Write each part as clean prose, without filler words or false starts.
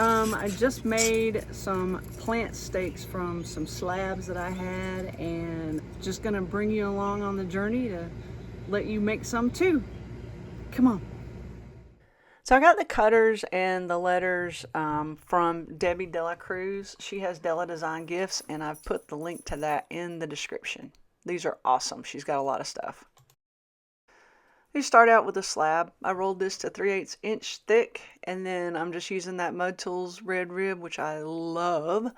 I just made some plant stakes from some slabs that I had, and just gonna bring you along on the journey to let you make some too. Come on. So I got the cutters and the letters from Debbie Dela Cruz. She has Della Design Gifts, and I've put the link to that in the description. These are awesome. She's got a lot of stuff. You start out with a slab. I rolled this to 3/8 inch thick, and then I'm just using that Mud Tools red rib, which I love,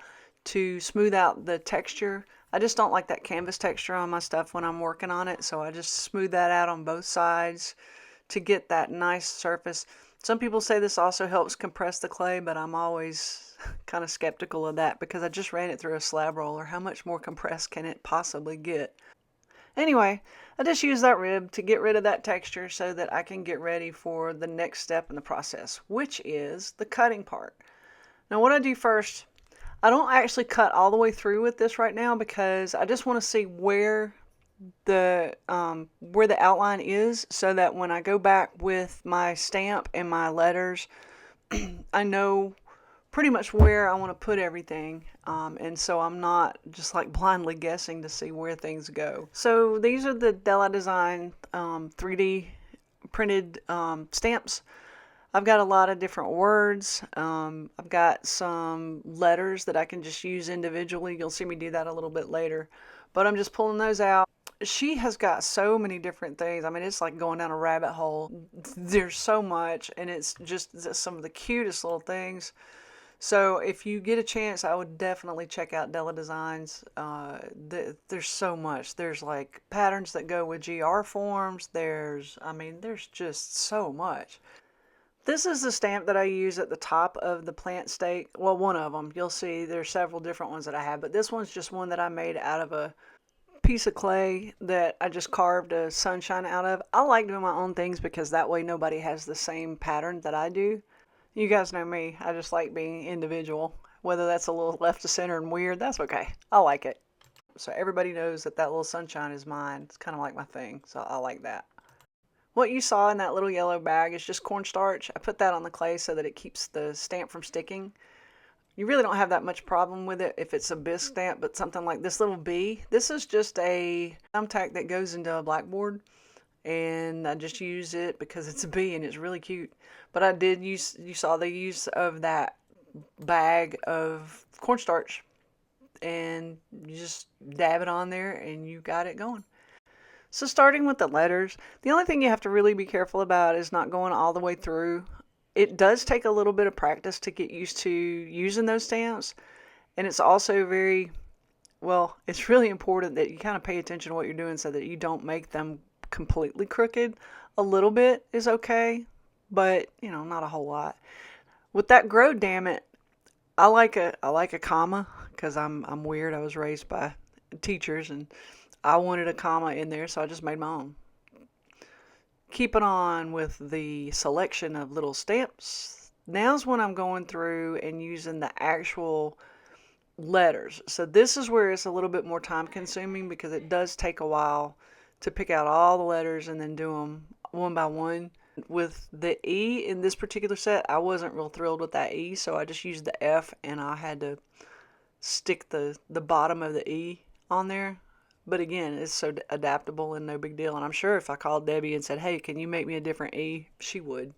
to smooth out the texture. I just don't like that canvas texture on my stuff when I'm working on it, so I just smooth that out on both sides to get that nice surface. Some people say this also helps compress the clay, but I'm always kind of skeptical of that because I just ran it through a slab roller. How much more compressed can it possibly get? Anyway, I just use that rib to get rid of that texture so that I can get ready for the next step in the process, which is the cutting part. Now what I do first, I don't actually cut all the way through with this right now because I just want to see where the outline is, so that when I go back with my stamp and my letters, I know pretty much where I want to put everything, and so I'm not just like blindly guessing to see where things go. So these are the Della Design 3D printed stamps. I've got a lot of different words. I've got some letters that I can just use individually. You'll see me do that a little bit later, but I'm just pulling those out. She has got so many different things. I mean, it's like going down a rabbit hole. There's so much, and it's just some of the cutest little things. So if you get a chance, I would definitely check out Della Designs. There's so much. There's like patterns that go with GR forms. There's just so much. This is the stamp that I use at the top of the plant stake. Well, one of them. You'll see there's several different ones that I have, but this one's just one that I made out of a piece of clay that I just carved a sunshine out of. I like doing my own things because that way nobody has the same pattern that I do. You guys know me. I just like being individual. Whether that's a little left to center and weird, that's okay. I like it. So everybody knows that that little sunshine is mine. It's kind of like my thing, so I like that. What you saw in that little yellow bag is just cornstarch. I put that on the clay so that it keeps the stamp from sticking. You really don't have that much problem with it if it's a bisque stamp, but something like this little bee, this is just a thumbtack that goes into a blackboard, and I just use it because it's a bee and it's really cute. But I did use, you saw the use of that bag of cornstarch, and you just dab it on there and you got it going. So starting with the letters, the only thing you have to really be careful about is not going all the way through. It does take a little bit of practice to get used to using those stamps, and it's also it's really important that you kind of pay attention to what you're doing so that you don't make them completely crooked. A little bit is okay, but not a whole lot. With that grow, damn it, I like a comma because I'm weird. I was raised by teachers and I wanted a comma in there, so I just made my own. Keeping on with the selection of little stamps, now's when I'm going through and using the actual letters. So this is where it's a little bit more time consuming because it does take a while to pick out all the letters and then do them one by one. With the E in this particular set, I wasn't real thrilled with that E, so I just used the F and I had to stick the bottom of the E on there. But again, it's so adaptable and no big deal. And I'm sure if I called Debbie and said, hey, can you make me a different E? She would.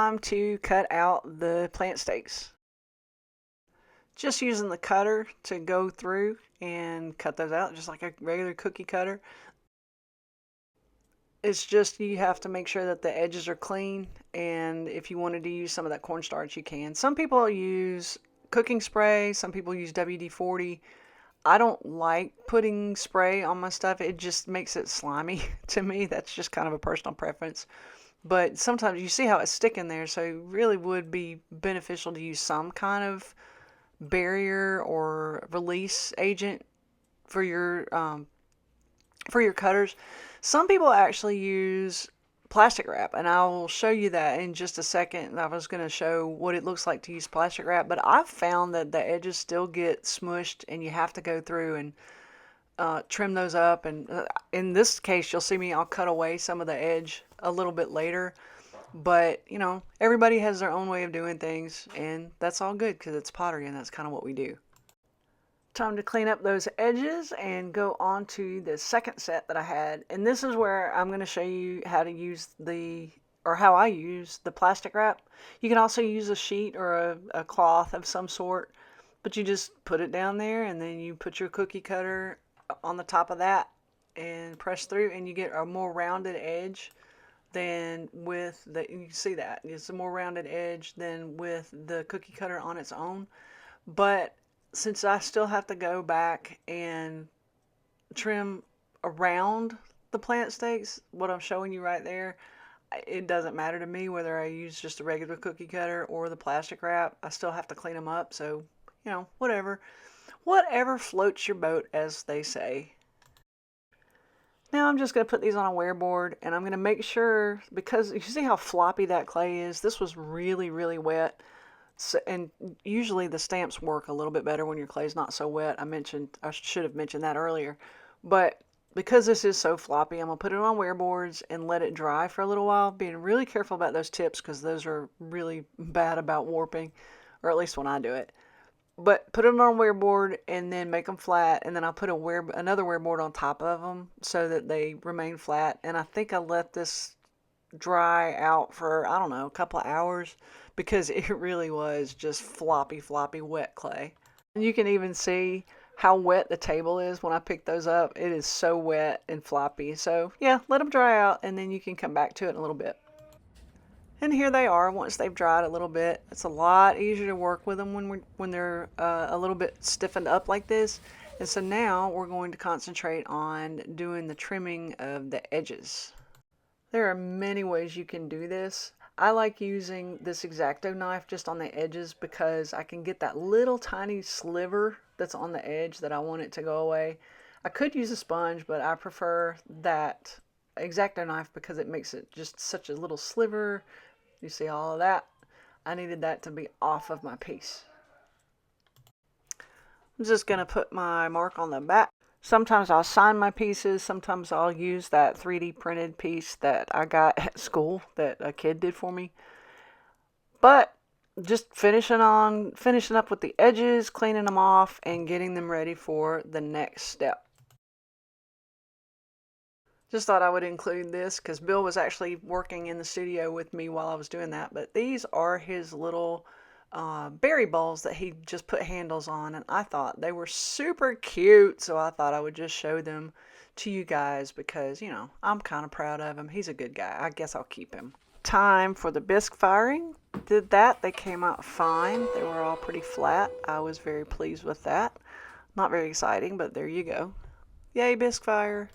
time to cut out the plant stakes. Just using the cutter to go through and cut those out just like a regular cookie cutter. It's just you have to make sure that the edges are clean, and if you wanted to use some of that cornstarch you can. Some people use cooking spray, some people use WD-40. I don't like putting spray on my stuff. It just makes it slimy to me. That's just kind of a personal preference. But sometimes you see how it's sticking there, so it really would be beneficial to use some kind of barrier or release agent for your cutters. Some people actually use plastic wrap, and I will show you that in just a second. I was going to show what it looks like to use plastic wrap, but I've found that the edges still get smushed, and you have to go through and trim those up. And in this case, you'll see me, I'll cut away some of the edge a little bit later. But, you know, everybody has their own way of doing things, and that's all good because it's pottery, and that's kind of what we do. Time to clean up those edges and go on to the second set that I had. And this is where I'm going to show you how to use how I use the plastic wrap. You can also use a sheet or a cloth of some sort, but you just put it down there and then you put your cookie cutter on the top of that and press through, and you get a more rounded edge than with you can see that. It's a more rounded edge than with the cookie cutter on its own. But since I still have to go back and trim around the plant stakes, what I'm showing you right there, it doesn't matter to me whether I use just a regular cookie cutter or the plastic wrap. I still have to clean them up, so, you know, whatever floats your boat, as they say. Now I'm just going to put these on a wear board, and I'm going to make sure, because you see how floppy that clay is? This was really, really wet. So, and usually the stamps work a little bit better when your clay is not so wet. I should have mentioned that earlier. But because this is so floppy, I'm going to put it on wear boards and let it dry for a little while, being really careful about those tips because those are really bad about warping, or at least when I do it. But put it on a wear board and then make them flat, and then I'll put another wear board on top of them so that they remain flat. And I think I let this dry out for, I don't know, a couple of hours because it really was just floppy, floppy wet clay. And you can even see how wet the table is when I pick those up. It is so wet and floppy. So yeah, let them dry out and then you can come back to it in a little bit. And here they are once they've dried a little bit. It's a lot easier to work with them when they're a little bit stiffened up like this. And so now we're going to concentrate on doing the trimming of the edges. There are many ways you can do this. I like using this X-Acto knife just on the edges because I can get that little tiny sliver that's on the edge that I want it to go away. I could use a sponge, but I prefer that X-Acto knife because it makes it just such a little sliver. You see all of that? I needed that to be off of my piece. I'm just going to put my mark on the back. Sometimes I'll sign my pieces. Sometimes I'll use that 3D printed piece that I got at school that a kid did for me. But just finishing up with the edges, cleaning them off, and getting them ready for the next step. Just thought I would include this because Bill was actually working in the studio with me while I was doing that. But these are his little berry bowls that he just put handles on, and I thought they were super cute, so I thought I would just show them to you guys because, you know, I'm kind of proud of him. He's a good guy. I guess I'll keep him. Time for the bisque firing. Did that. They came out fine. They were all pretty flat. I was very pleased with that. Not very exciting, but there you go. Yay, bisque fire.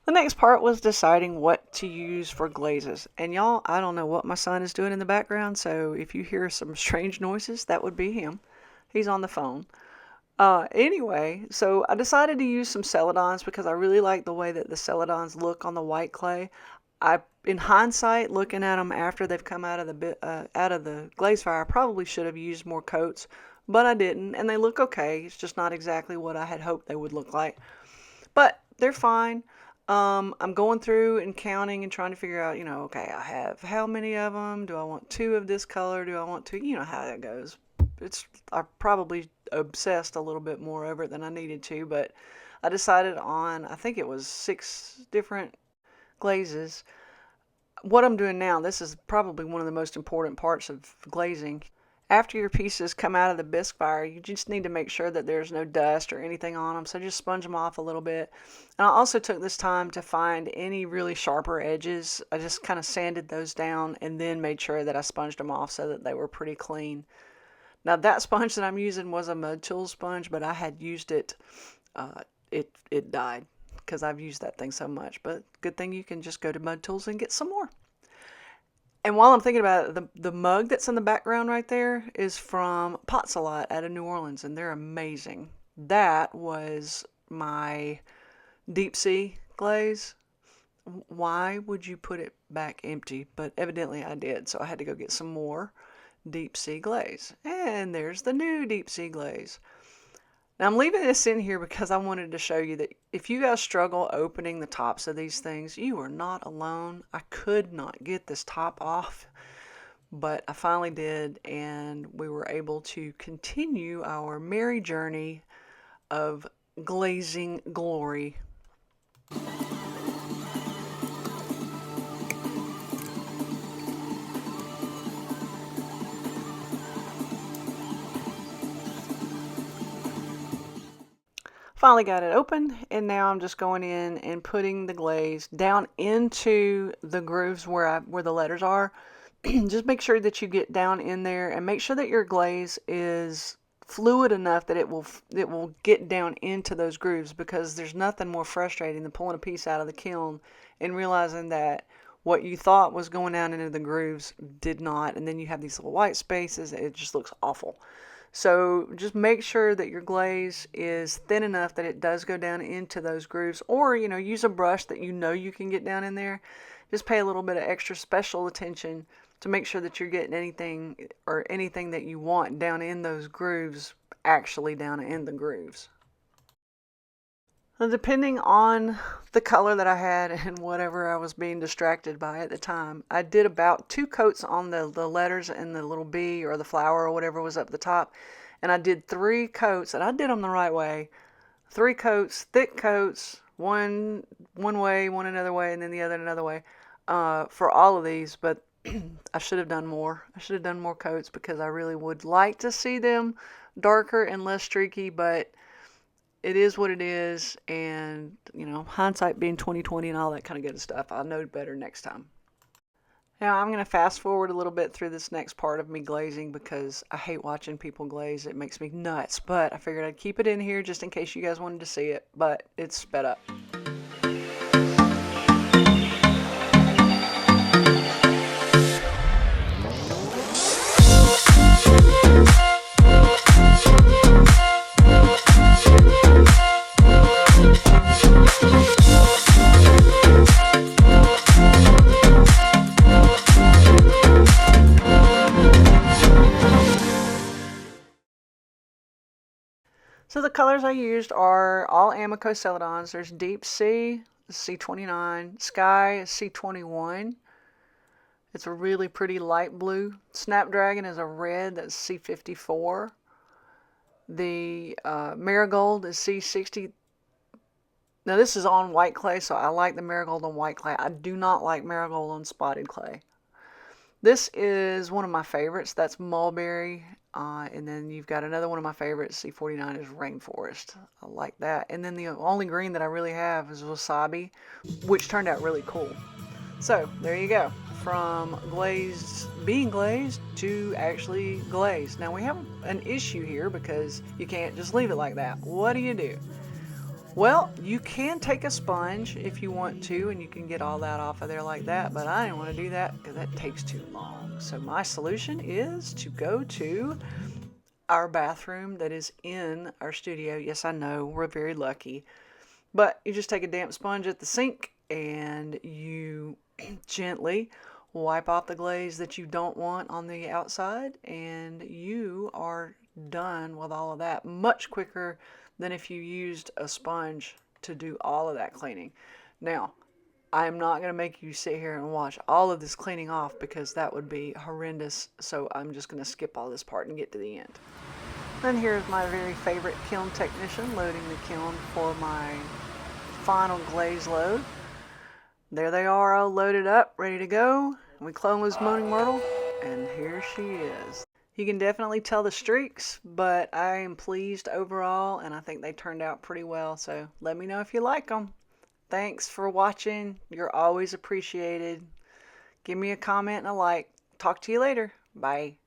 The next part was deciding what to use for glazes. And y'all, I don't know what my son is doing in the background, so if you hear some strange noises, that would be him. He's on the phone. Anyway, so I decided to use some celadons because I really like the way that the celadons look on the white clay. In hindsight, looking at them after they've come out of the glaze fire, I probably should have used more coats, but I didn't, and they look okay. It's just not exactly what I had hoped they would look like. But they're fine. I'm going through and counting and trying to figure out, okay, I have how many of them? Do I want 2 of this color? Do I want 2? You know how that goes. I probably obsessed a little bit more over it than I needed to, but I decided on, I think it was 6 different glazes. what I'm doing now, this is probably one of the most important parts of glazing. After your pieces come out of the bisque fire, you just need to make sure that there's no dust or anything on them, so just sponge them off a little bit. And I also took this time to find any really sharper edges. I just kind of sanded those down and then made sure that I sponged them off so that they were pretty clean. Now that sponge that I'm using was a Mud Tool sponge, but I had used it, it died because I've used that thing so much. But good thing you can just go to Mud Tools and get some more. And while I'm thinking about it, the mug that's in the background right there is from Pots a Lot out of New Orleans, and they're amazing. That was my deep sea glaze. Why would you put it back empty? But evidently I did, so I had to go get some more deep sea glaze. And there's the new deep sea glaze. Now I'm leaving this in here because I wanted to show you that if you guys struggle opening the tops of these things, you are not alone. I could not get this top off, but I finally did, and we were able to continue our merry journey of glazing glory. Finally got it open, and now I'm just going in and putting the glaze down into the grooves where the letters are. Just make sure that you get down in there and make sure that your glaze is fluid enough that it will get down into those grooves, because there's nothing more frustrating than pulling a piece out of the kiln and realizing that what you thought was going down into the grooves did not, and then you have these little white spaces. It just looks awful. So just make sure that your glaze is thin enough that it does go down into those grooves, or use a brush that you can get down in there. Just pay a little bit of extra special attention to make sure that you're getting anything that you want down in those grooves, actually down in the grooves. Now, depending on the color that I had and whatever I was being distracted by at the time, I did about 2 coats on the letters and the little bee or the flower or whatever was up the top. And I did 3 coats, and I did them the right way. 3 coats, thick coats, one way, one another way, and then the other another way, for all of these. But I should have done more. I should have done more coats because I really would like to see them darker and less streaky, but it is what it is, and hindsight being 20/20 and all that kind of good stuff, I'll know better next time. Now I'm going to fast forward a little bit through this next part of me glazing because I hate watching people glaze. It makes me nuts, but I figured I'd keep it in here just in case you guys wanted to see it, but it's sped up. So the colors I used are all Amico Celadons. There's Deep Sea, C29, Sky, C21. It's a really pretty light blue. Snapdragon is a red, that's C54. The Marigold is C60. Now this is on white clay, so I like the Marigold on white clay. I do not like Marigold on spotted clay. This is one of my favorites. That's Mulberry. And then you've got another one of my favorites, C49, is Rainforest. I like that. And then the only green that I really have is Wasabi, which turned out really cool. So there you go. From being glazed to actually glazed. Now we have an issue here because you can't just leave it like that. What do you do? Well, you can take a sponge if you want to, and you can get all that off of there like that, but I didn't want to do that because that takes too long. So my solution is to go to our bathroom that is in our studio. Yes, I know, we're very lucky. But you just take a damp sponge at the sink and you gently wipe off the glaze that you don't want on the outside, and you are done with all of that much quicker than if you used a sponge to do all of that cleaning. Now, I'm not going to make you sit here and watch all of this cleaning off because that would be horrendous, so I'm just going to skip all this part and get to the end. Then here's my very favorite kiln technician loading the kiln for my final glaze load. There they are, all loaded up, ready to go. We close Moaning Myrtle, and here she is. You can definitely tell the streaks, but I am pleased overall, and I think they turned out pretty well. So let me know if you like them. Thanks for watching. You're always appreciated. Give me a comment and a like. Talk to you later. Bye.